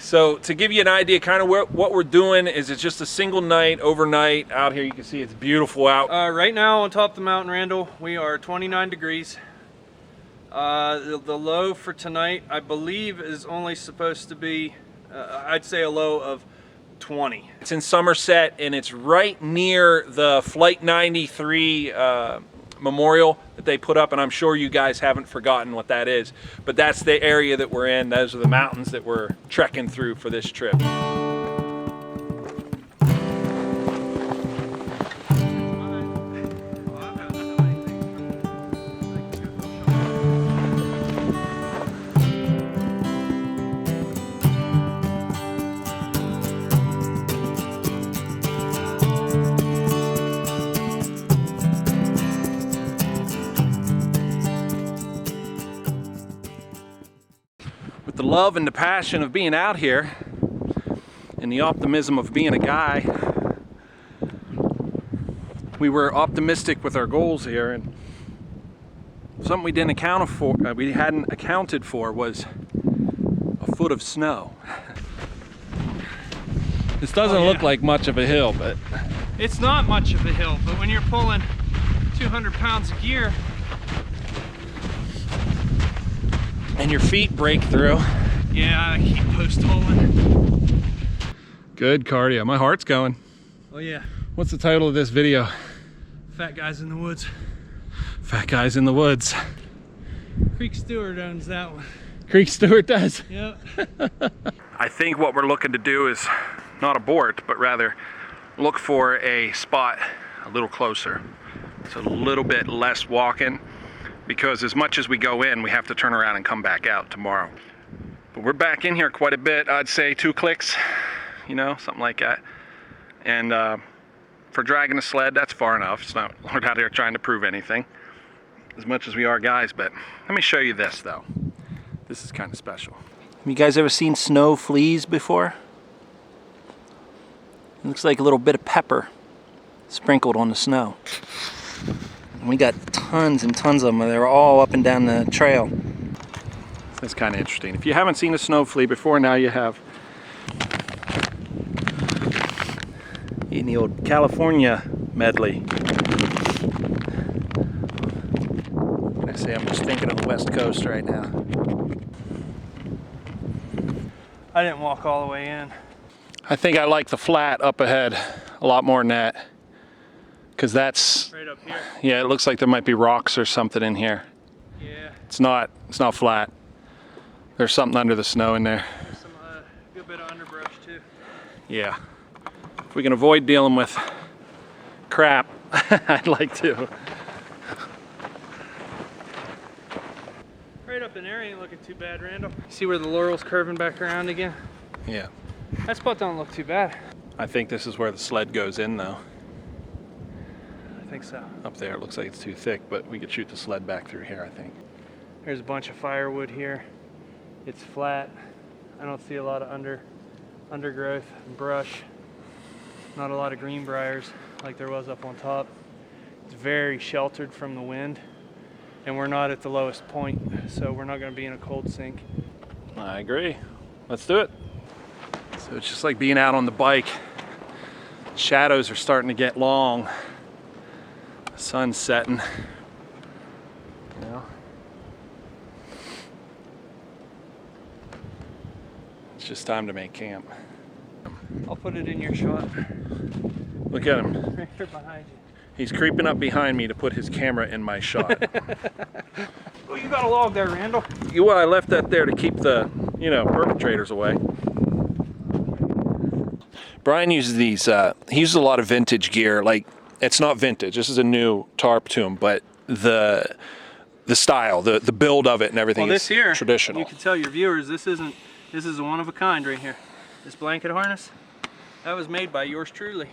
So to give you an idea, kind of what we're doing is it's just a single night, overnight out here. You can see it's beautiful out. Right now on top of the mountain, Randall, we are 29 degrees. The low for tonight, I believe, is only supposed to be, I'd say a low of 20. It's in Somerset, and it's right near the Flight 93 memorial that they put up, and I'm sure you guys haven't forgotten what that is. But that's the area that we're in. Those are the mountains that we're trekking through for this trip. The love and the passion of being out here and the optimism of being a guy, we were optimistic with our goals here, and something we hadn't accounted for was a foot of snow. This doesn't look like much of a hill, but it's not much of a hill, but when you're pulling 200 pounds of gear and your feet break through. Yeah, I keep post-holing. Good cardio. My heart's going. Oh yeah. What's the title of this video? Fat Guys in the Woods. Fat Guys in the Woods. Creek Stewart owns that one. Creek Stewart does? Yep. I think what we're looking to do is not abort, but rather look for a spot a little closer. It's a little bit less walking, because as much as we go in, we have to turn around and come back out tomorrow. But we're back in here quite a bit. I'd say 2 clicks, you know, something like that. And for dragging a sled, that's far enough. It's not, we're out here trying to prove anything, as much as we are guys. But let me show you this, though. This is kind of special. Have you guys ever seen snow fleas before? It looks like a little bit of pepper sprinkled on the snow. We got tons and tons of them. They're all up and down the trail. That's kind of interesting. If you haven't seen a snow flea before, now you have. In the old California medley. I say I'm just thinking of the West Coast right now. I didn't walk all the way in. I think I like the flat up ahead a lot more than that. Because that's right up here. Yeah, it looks like there might be rocks or something in here. Yeah. It's not flat. There's something under the snow in there. There's some good bit of underbrush too. Yeah. If we can avoid dealing with crap, I'd like to. Right up in there ain't looking too bad, Randall. See where the laurel's curving back around again? Yeah. That spot don't look too bad. I think this is where the sled goes in, though. I think so. Up there it looks like it's too thick, but we could shoot the sled back through here, I think. There's a bunch of firewood here. It's flat. I don't see a lot of undergrowth and brush. Not a lot of greenbriers like there was up on top. It's very sheltered from the wind, and we're not at the lowest point, so we're not going to be in a cold sink. I agree. Let's do it. So it's just like being out on the bike. Shadows are starting to get long. The sun's setting. You know? It's just time to make camp. I'll put it in your shot. Look at him. Right here behind you. He's creeping up behind me to put his camera in my shot. Oh, you got a log there, Randall. Well, I left that there to keep the, perpetrators away. Brian uses these, he uses a lot of vintage gear. Like, it's not vintage, this is a new tarp to him, but the style, the build of it and everything is traditional. You can tell your viewers this is a one of a kind right here. This blanket harness, that was made by yours truly.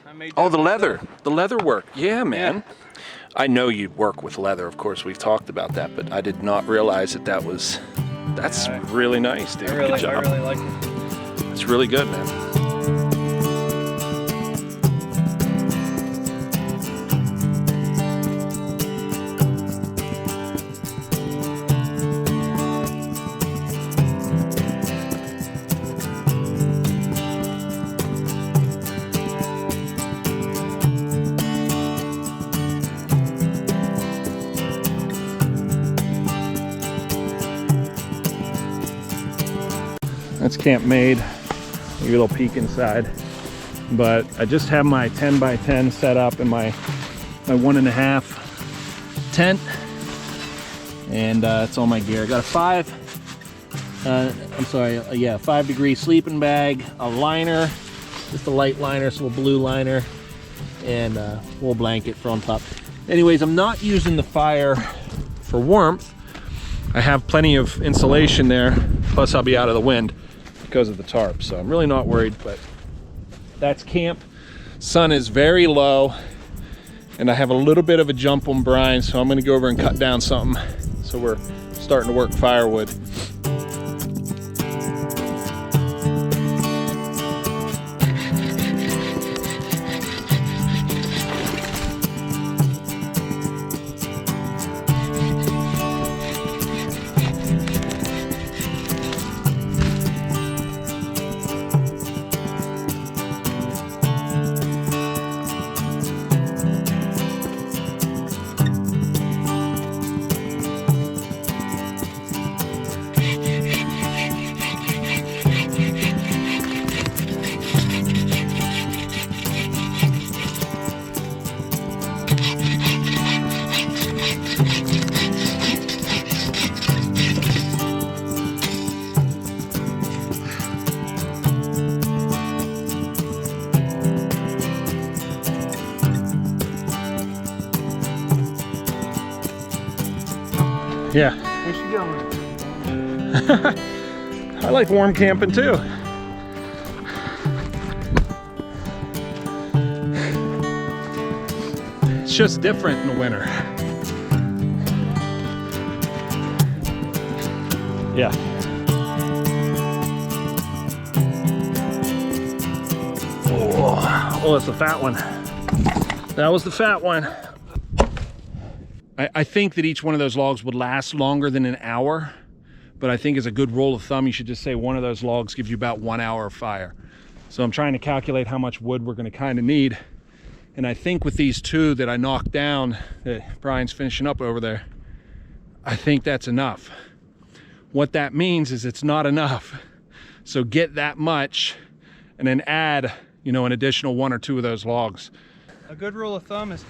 I made the leather work. Yeah, man. Yeah. I know you work with leather, of course, we've talked about that, but I did not realize that's really nice, dude. Good job. I really like it. It's really good, man. That's camp made. Maybe a little peek inside. But I just have my 10 by 10 set up in my 1.5 tent. And it's all my gear. I got a 5-degree sleeping bag, a liner, just a light liner, so a blue liner, and a little blanket for on top. Anyways, I'm not using the fire for warmth. I have plenty of insulation there, plus I'll be out of the wind because of the tarp, so I'm really not worried. But that's camp. Sun is very low, and I have a little bit of a jump on brine, so I'm gonna go over and cut down something. So we're starting to work firewood. Yeah. Where's she going? I like warm camping too. It's just different in the winter. Yeah. Oh, that's the fat one. That was the fat one. I think that each one of those logs would last longer than an hour, but I think as a good rule of thumb, you should just say one of those logs gives you about 1 hour of fire. So I'm trying to calculate how much wood we're gonna kind of need. And I think with these two that I knocked down, that Brian's finishing up over there, I think that's enough. What that means is it's not enough. So get that much and then add, you know, an additional 1 or 2 of those logs. A good rule of thumb is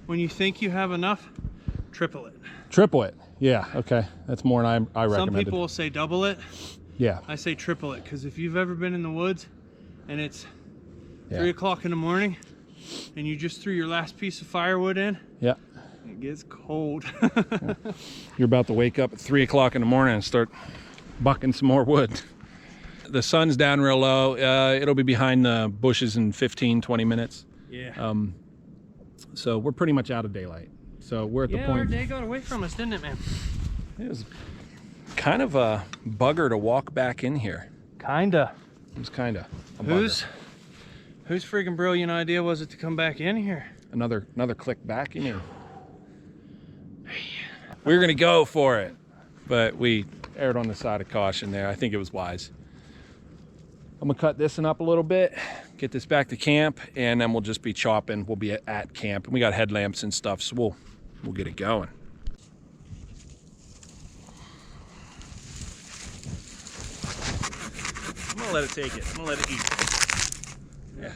when you think you have enough, triple it. Triple it. Yeah, okay. That's more than I recommended. Some people will say double it. Yeah. I say triple it, because if you've ever been in the woods and it's 3 o'clock in the morning and you just threw your last piece of firewood in, yeah, it gets cold. Yeah. You're about to wake up at 3 o'clock in the morning and start bucking some more wood. The sun's down real low. It'll be behind the bushes in 15, 20 minutes. Yeah. So we're pretty much out of daylight. So we're at the point. Our day got away from us, didn't it, man? It was kind of a bugger to walk back in here. Kinda. It was kind of a Whose freaking brilliant idea was it to come back in here? Another click back, you mean? We were gonna go for it, but we erred on the side of caution there. I think it was wise. I'm gonna cut this one up a little bit, get this back to camp, and then we'll just be chopping. We'll be at camp, and we got headlamps and stuff, so we'll get it going. I'm gonna let it take it. I'm gonna let it eat. Yeah.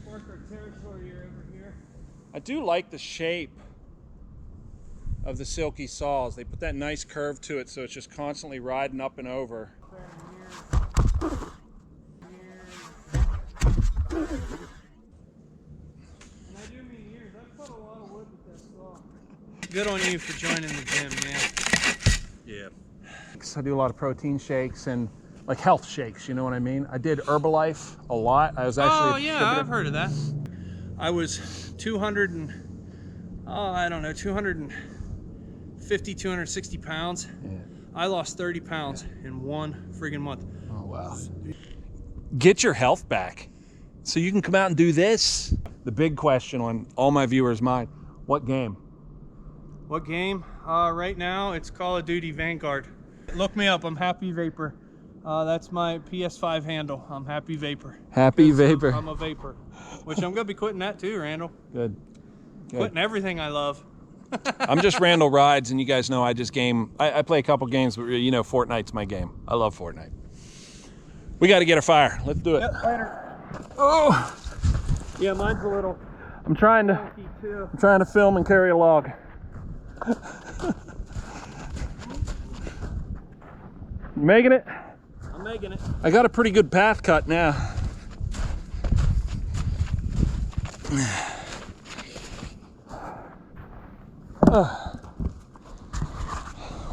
Mark our territory over here. I do like the shape of the silky saws. They put that nice curve to it, so it's just constantly riding up and over. And I do mean years. I've cut a lot of wood with that saw. Good on you for joining the gym, man. Yeah. I do a lot of protein shakes and like health shakes, you know what I mean? I did Herbalife a lot. I was actually Oh yeah, I've heard of that. I was 250, 260 pounds. Yeah. I lost 30 pounds in 1 friggin' month. Oh wow. Get your health back so you can come out and do this. The big question on all my viewers' mind, what game? What game? Right now it's Call of Duty Vanguard. Look me up, I'm Happy Vapor. That's my PS5 handle. I'm Happy Vapor. Happy Vapor. I'm a vapor. Which I'm gonna be quitting that too, Randall. Good. Quitting everything I love. I'm just Randall Rydes, and you guys know I just game. I play a couple games, but you know Fortnite's my game. I love Fortnite. We got to get a fire. Let's do it. Yep, later. Oh, Yeah, mine's a little I'm trying funky too. to film and carry a log. You making it? I'm making it. I got a pretty good path cut now.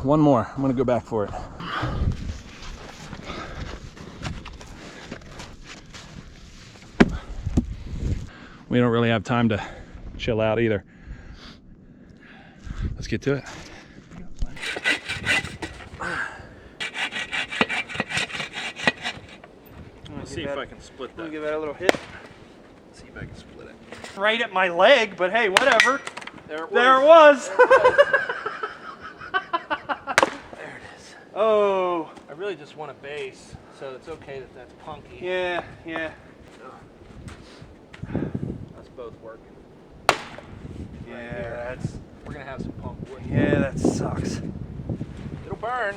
One more. I'm gonna go back for it. We don't really have time to chill out either. Let's get to it. Let's see if I can split Let me that. give that a little hit. See if I can split it. Right at my leg, but hey, whatever. There it was. There it was. There it is. Oh, I really just want a base, so it's okay that that's punky. yeah, yeah. Us both working. Yeah, We're gonna have some punk wood. yeah, that sucks. It'll burn.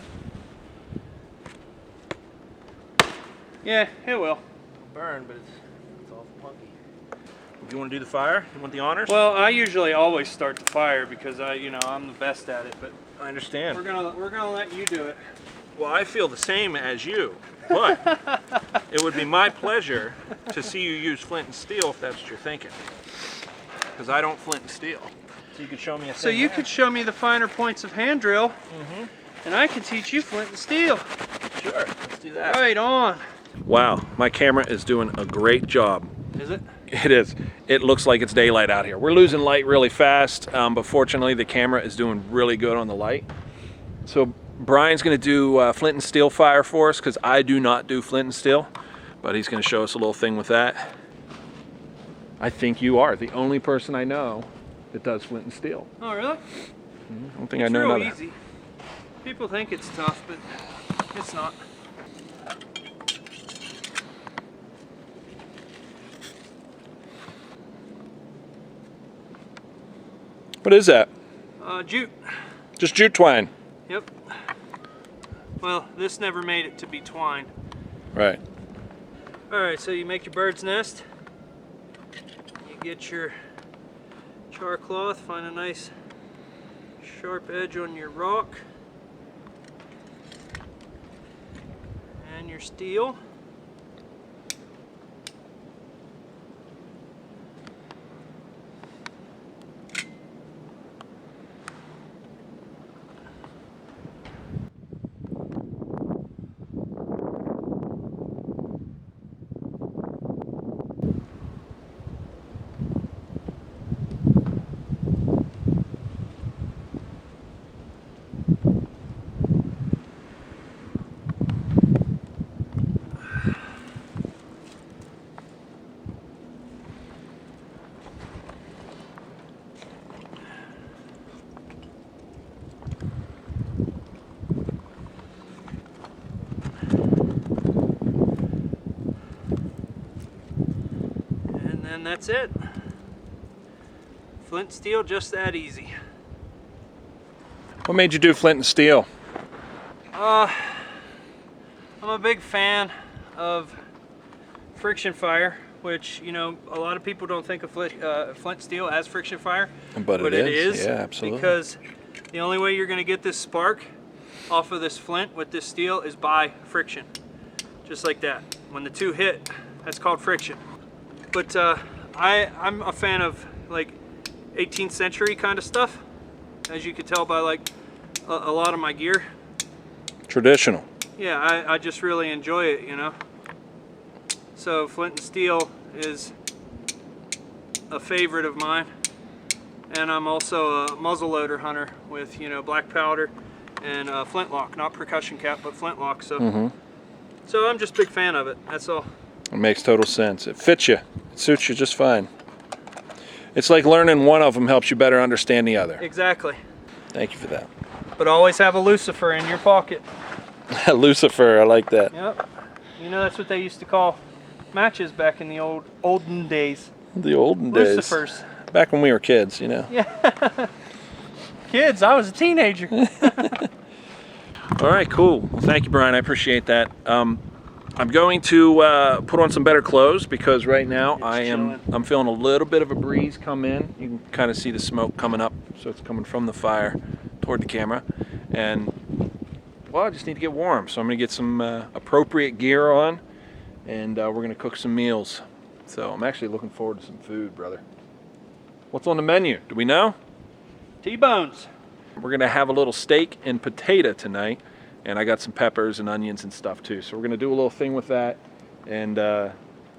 Yeah, it will. It'll burn, but it's all punky. Do you want to do the fire? You want the honors? Well, I usually always start the fire because I'm the best at it, but I understand. we're gonna let you do it. Well, I feel the same as you, but it would be my pleasure to see you use flint and steel if that's what you're thinking. Because I don't flint and steel. So you could show me a thing. So you could show me the finer points of hand drill, and I can teach you flint and steel. Sure, let's do that. Right on. Wow, my camera is doing a great job. Is it? It is. It looks like it's daylight out here. We're losing light really fast, but fortunately the camera is doing really good on the light. So Brian's gonna do flint and steel fire for us because I do not do flint and steel, but he's gonna show us a little thing with that. I think you are the only person I know that does flint and steel. Oh, really? I don't think I It's know real another. easy. People think it's tough, but it's not. What is that? Jute. Just jute twine. Yep. Well, this never made it to be twine. Right. All right, so you make your bird's nest. You get your char cloth, find a nice sharp edge on your rock. And your steel. And that's it. Flint steel, just that easy. What made you do flint and steel? I'm a big fan of friction fire, which, you know, a lot of people don't think of flint steel as friction fire, But it is. Yeah, absolutely. Because the only way you're going to get this spark off of this flint with this steel is by friction, just like that. When the two hit, that's called friction. But I'm a fan of like 18th century kind of stuff, as you could tell by like a lot of my gear. Traditional. Yeah, I just really enjoy it, you know. So flint and steel is a favorite of mine, and I'm also a muzzleloader hunter with, you know, black powder and flintlock, not percussion cap, but flintlock. So, so I'm just a big fan of it. That's all. It makes total sense. It fits you. It suits you just fine. It's like learning one of them helps you better understand the other. Exactly. Thank you for that. But always have a Lucifer in your pocket. Lucifer, I like that. Yep. You know, that's what they used to call matches back in the olden days. The olden days. Lucifers. Back when we were kids, you know. Yeah. Kids, I was a teenager. All right, cool. Well, thank you, Brian. I appreciate that. I'm going to put on some better clothes because right now I'm feeling a little bit of a breeze come in. You can kind of see the smoke coming up, so it's coming from the fire toward the camera. And well, I just need to get warm, so I'm going to get some appropriate gear on, and we're going to cook some meals. So I'm actually looking forward to some food, brother. What's on the menu? Do we know? T-bones. We're going to have a little steak and potato tonight, and I got some peppers and onions and stuff too. So we're going to do a little thing with that, and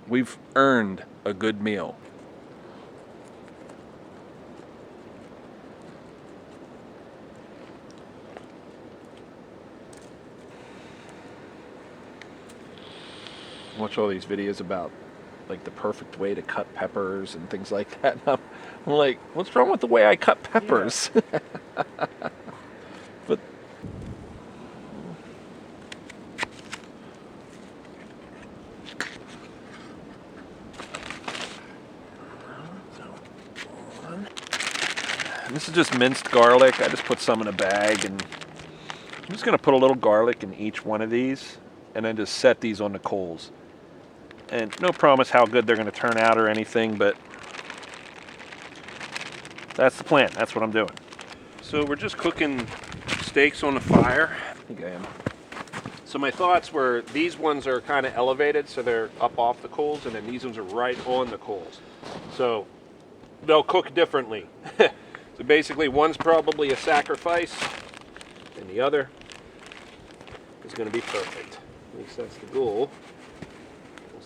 we've earned a good meal. Watch all these videos about like the perfect way to cut peppers and things like that. And I'm like, what's wrong with the way I cut peppers? Yeah. But this is just minced garlic. I just put some in a bag, and I'm just gonna put a little garlic in each one of these and then just set these on the coals. And no promise how good they're going to turn out or anything, but that's the plan. That's what I'm doing. So we're just cooking steaks on the fire. I think I am. So my thoughts were these ones are kind of elevated, so they're up off the coals, and then these ones are right on the coals. So they'll cook differently. So basically one's probably a sacrifice, and the other is going to be perfect. At least that's the goal.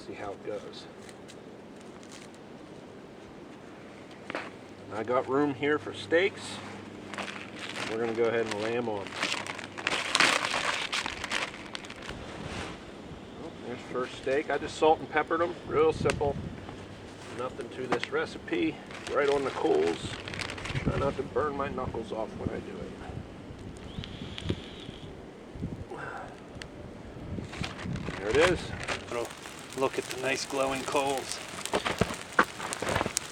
See how it goes. And I got room here for steaks. We're going to go ahead and lay them on. Well, there's first steak. I just salt and peppered them. Real simple. Nothing to this recipe. Right on the coals. Try not to burn my knuckles off when I do it. There it is. Look at the nice glowing coals.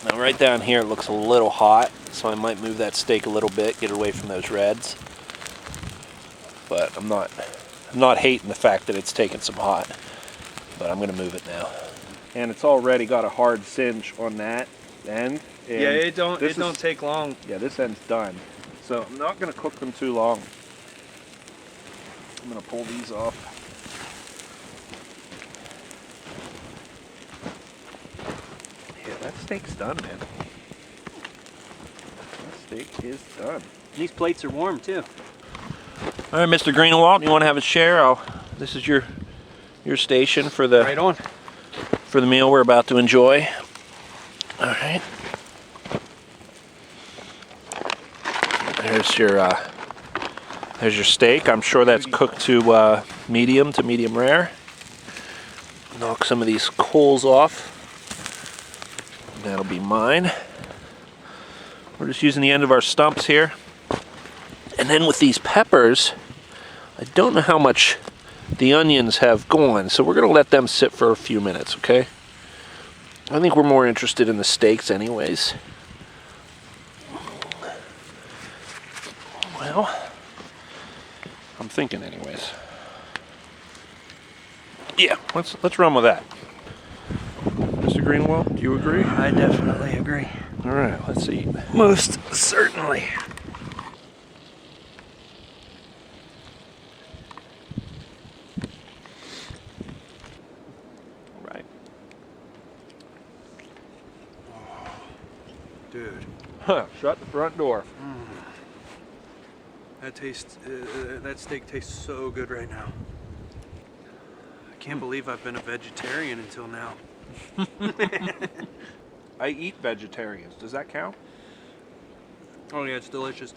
Now right down here it looks a little hot, so I might move that steak a little bit, get it away from those reds. But I'm not hating the fact that it's taking some hot, but I'm gonna move it now. And it's already got a hard singe on that end. And yeah, it don't take long. Yeah, this end's done. So I'm not gonna cook them too long. I'm gonna pull these off. That steak's done, man. That steak is done. These plates are warm too. All right, Mr. Greenwald, you want to have a share? This is your station for the right on for the meal we're about to enjoy. All right. There's your steak. I'm sure that's cooked to medium rare. Knock some of these coals off. That'll be mine. We're just using the end of our stumps here. And then with these peppers, I don't know how much the onions have gone, so we're going to let them sit for a few minutes, okay? I think we're more interested in the steaks anyways. Well, I'm thinking anyways. Yeah, let's run with that. Mr. Greenwald, do you agree? I definitely agree. All right, let's eat. Most certainly. Right. Dude. Huh, shut the front door. That steak tastes so good right now. I can't believe I've been a vegetarian until now. I eat vegetarians. Does that count? Oh yeah, it's delicious.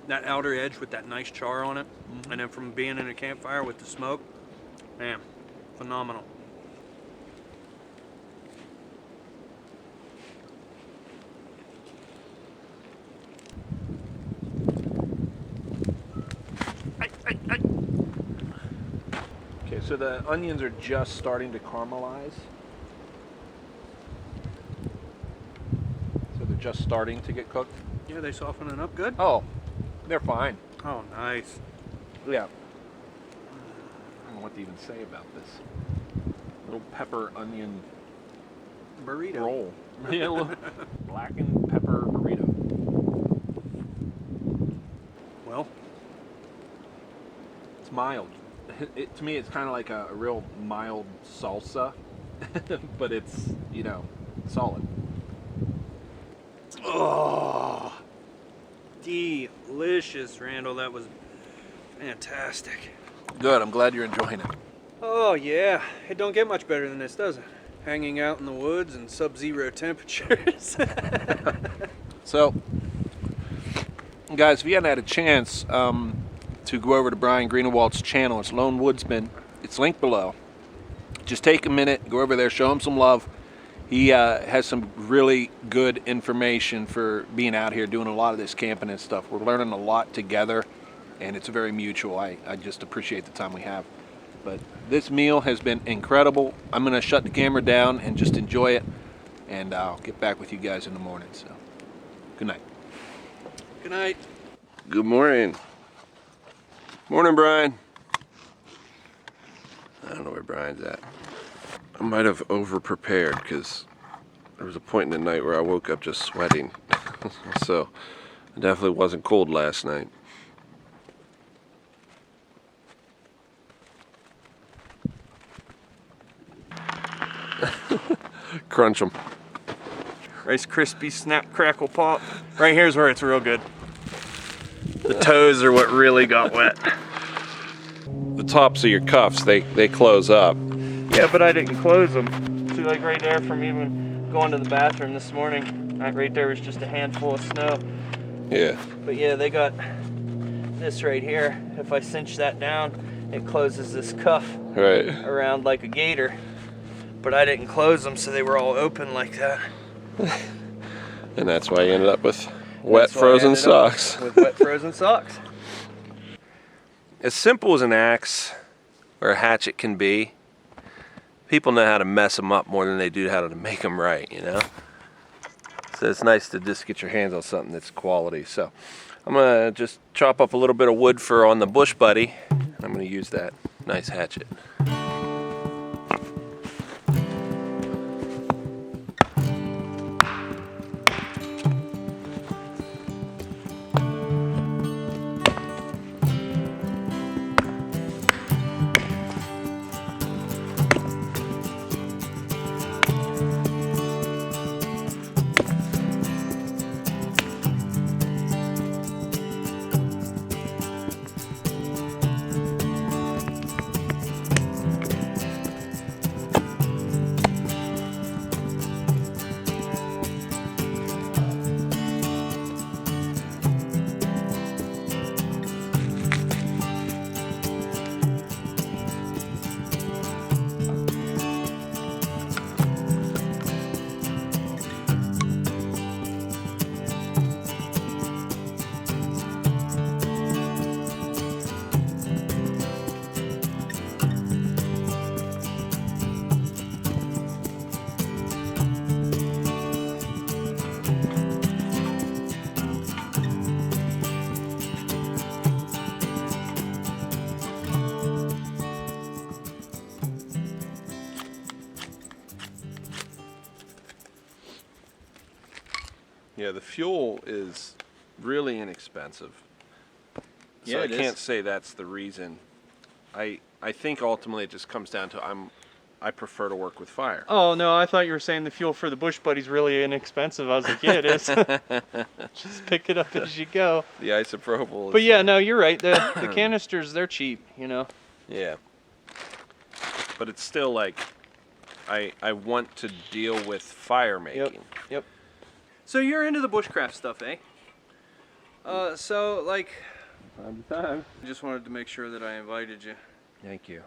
That outer edge with that nice char on it, and then from being in a campfire with the smoke, man, phenomenal. Okay, so the onions are just starting to caramelize. So they're just starting to get cooked? Yeah, they softening up good? Oh, they're fine. Oh, nice. Yeah. I don't know what to even say about this. pepper onion Burrito. roll. Yeah, look. Blackened pepper burrito. Well, It's mild. To me, it's kind of like a real mild salsa, but it's, you know, solid. oh, delicious, Randall. That was fantastic. Good. I'm glad you're enjoying it. Oh yeah, it don't get much better than this, does it? Hanging out in the woods in sub-zero temperatures. So, guys, if you hadn't had a chance to go over to Brian Greenewald's channel, it's Lone Woodsman. It's linked below. Just take a minute, go over there, show him some love. He has some really good information for being out here doing a lot of this camping and stuff. We're learning a lot together, and it's very mutual. I just appreciate the time we have. But this meal has been incredible. I'm going to shut the camera down and just enjoy it, and I'll get back with you guys in the morning. So, good night. Good night. Good morning. Morning, Brian. I don't know where Brian's at. I might have over-prepared because there was a point in the night where I woke up just sweating. So, I definitely wasn't cold last night. Crunch them. Rice Krispie Snap Crackle Pop. Right here's where it's real good. The toes are what really got wet. The tops of your cuffs, they close up. Yeah, but I didn't close them. See, like right there from even going to the bathroom this morning, right there was just a handful of snow. Yeah. But yeah, they got this right here. If I cinch that down, it closes this cuff Right. around like a gator. But I didn't close them, so they were all open like that. And that's why you ended up with wet That's why I frozen ended up socks. with wet frozen socks. As simple as an axe or a hatchet can be, people know how to mess them up more than they do how to make them right, you know? So it's nice to just get your hands on something that's quality. So I'm gonna just chop up a little bit of wood for on the bush buddy. I'm gonna use that nice hatchet. Yeah, the fuel is really inexpensive. So Yeah, I it can't is. say that's the reason. I think ultimately it just comes down to I prefer to work with fire. Oh no, I thought you were saying the fuel for the Bush Buddy's really inexpensive. I was like, yeah, it is. Just pick it up as you go. The isopropyl. But yeah, no, you're right. The canisters, they're cheap, you know. Yeah. But it's still like I want to deal with fire making. Yep. So you're into the bushcraft stuff, eh? So like, Time to time. I just wanted to make sure that I invited you. Thank you.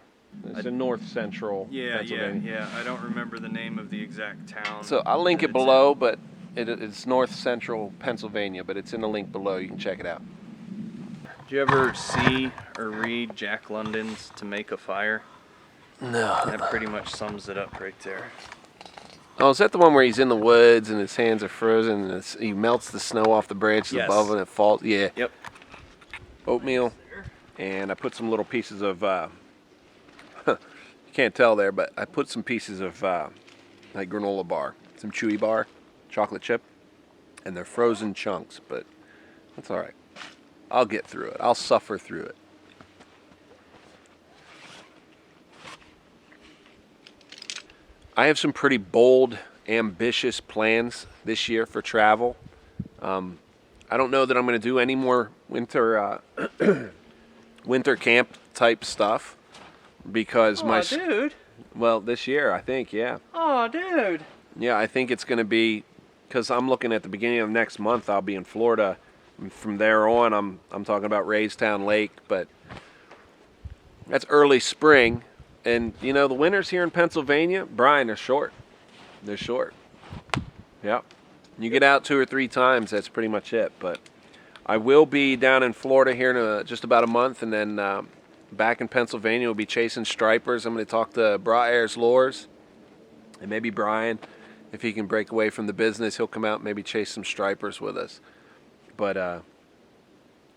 It's in north central Pennsylvania. I don't remember the name of the exact town. So I'll link that it it's below, but it's north central Pennsylvania, but it's in the link below. You can check it out. Do you ever see or read Jack London's To Make a Fire? No. That pretty much sums it up right there. Oh, is that the one where he's in the woods and his hands are frozen and he melts the snow off the branches Yes. above and it falls? Yeah. Yep. Oatmeal. And I put some little pieces of, you can't tell there, but I put some pieces of like granola bar, some chewy bar, chocolate chip, and they're frozen chunks, but that's all right. I'll get through it. I'll suffer through it. I have some pretty bold, ambitious plans this year for travel. I don't know that I'm going to do any more winter winter camp type stuff because dude. Well, this year I think, yeah. Oh, dude. Yeah, I think it's going to be, because I'm looking at the beginning of next month. I'll be in Florida. And from there on, I'm talking about Raystown Lake, but that's early spring. And you know, the winters here in Pennsylvania, Brian, they're short. They're short. Yep. You get out 2 or 3 times, that's pretty much it. But I will be down in Florida here in just about a month, and then back in Pennsylvania, we'll be chasing stripers. I'm going to talk to Ayers Lures, and maybe Brian, if he can break away from the business, he'll come out and maybe chase some stripers with us. But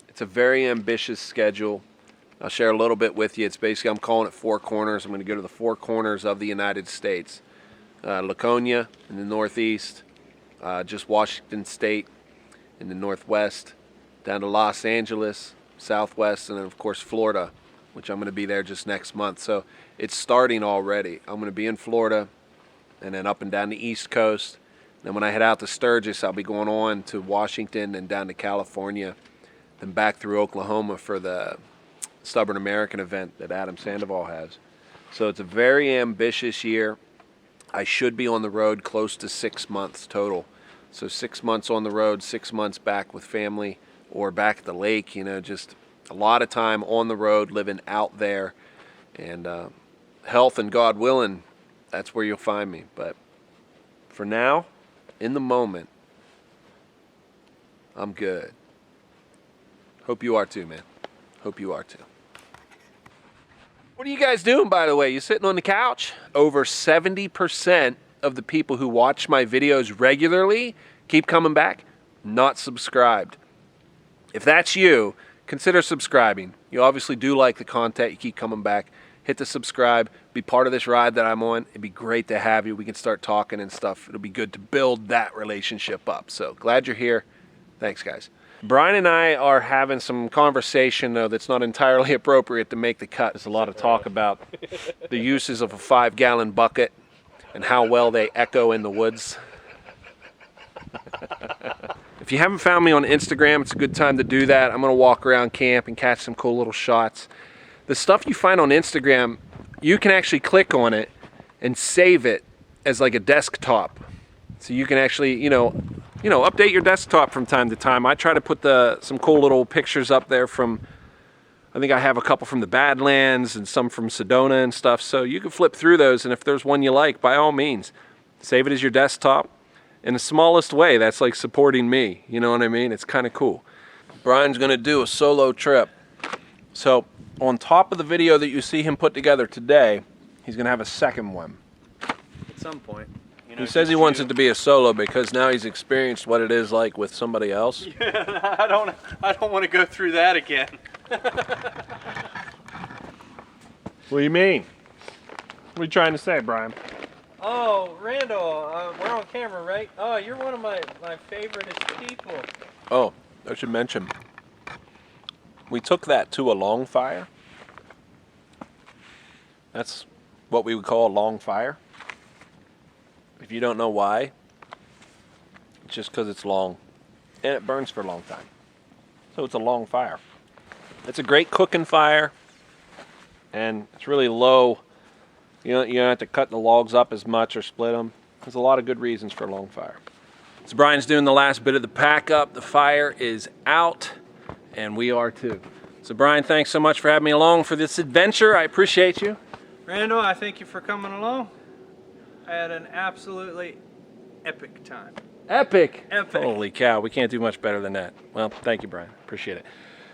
it's a very ambitious schedule. I'll share a little bit with you. It's basically, I'm calling it 4 corners. I'm going to go to the 4 corners of the United States. Laconia in the northeast, just Washington State in the northwest, down to Los Angeles, southwest, and then of course Florida, which I'm going to be there just next month. So it's starting already. I'm going to be in Florida and then up and down the East Coast. Then when I head out to Sturgis, I'll be going on to Washington and down to California, then back through Oklahoma for the Stubborn American event that Adam Sandoval has. So it's a very ambitious year. I should be on the road close to 6 months total. So 6 months on the road, 6 months back with family or back at the lake, you know, just a lot of time on the road, living out there. And health and God willing, that's where you'll find me. But for now, in the moment, I'm good. Hope you are too, man. Hope you are too. What are you guys doing, by the way? You sitting on the couch? Over 70% of the people who watch my videos regularly keep coming back, not subscribed. If that's you, consider subscribing. You obviously do like the content. You keep coming back. Hit the subscribe. Be part of this ride that I'm on. It'd be great to have you. We can start talking and stuff. It'll be good to build that relationship up. So glad you're here. Thanks, guys. Brian and I are having some conversation, though, that's not entirely appropriate to make the cut. There's a lot of talk about the uses of a 5-gallon bucket and how well they echo in the woods. If you haven't found me on Instagram, it's a good time to do that. I'm going to walk around camp and catch some cool little shots. The stuff you find on Instagram, you can actually click on it and save it as like a desktop. So you can actually, you know, update your desktop from time to time. I try to put some cool little pictures up there from, I think I have a couple from the Badlands and some from Sedona and stuff. So you can flip through those, and if there's one you like, by all means, save it as your desktop. In the smallest way, that's like supporting me. You know what I mean? It's kind of cool. Brian's going to do a solo trip. So on top of the video that you see him put together today, he's going to have a second one. At some point. You know, he says he wants it to be a solo because now he's experienced what it is like with somebody else. Yeah, I don't want to go through that again. What do you mean? What are you trying to say, Brian? Oh, Randall, we're on camera, right? Oh, you're one of my favoriteest people. Oh, I should mention, we took that to a long fire. That's what we would call a long fire. If you don't know why, it's just because it's long and it burns for a long time. So it's a long fire. It's a great cooking fire and it's really low. You don't have to cut the logs up as much or split them. There's a lot of good reasons for a long fire. So Brian's doing the last bit of the pack up. The fire is out and we are too. So Brian, thanks so much for having me along for this adventure. I appreciate you. Randall, I thank you for coming along. I had an absolutely epic time. Epic. Epic. Holy cow, we can't do much better than that. Well, thank you, Brian. Appreciate it.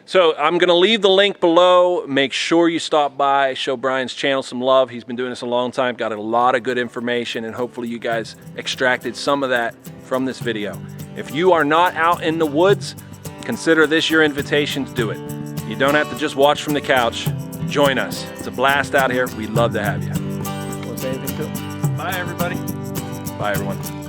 So I'm going to leave the link below. Make sure you stop by, show Brian's channel some love. He's been doing this a long time, got a lot of good information, and hopefully you guys extracted some of that from this video. If you are not out in the woods, consider this your invitation to do it. You don't have to just watch from the couch. Join us. It's a blast out here. We'd love to have you. want to say anything to them? Bye, everybody. Bye, everyone.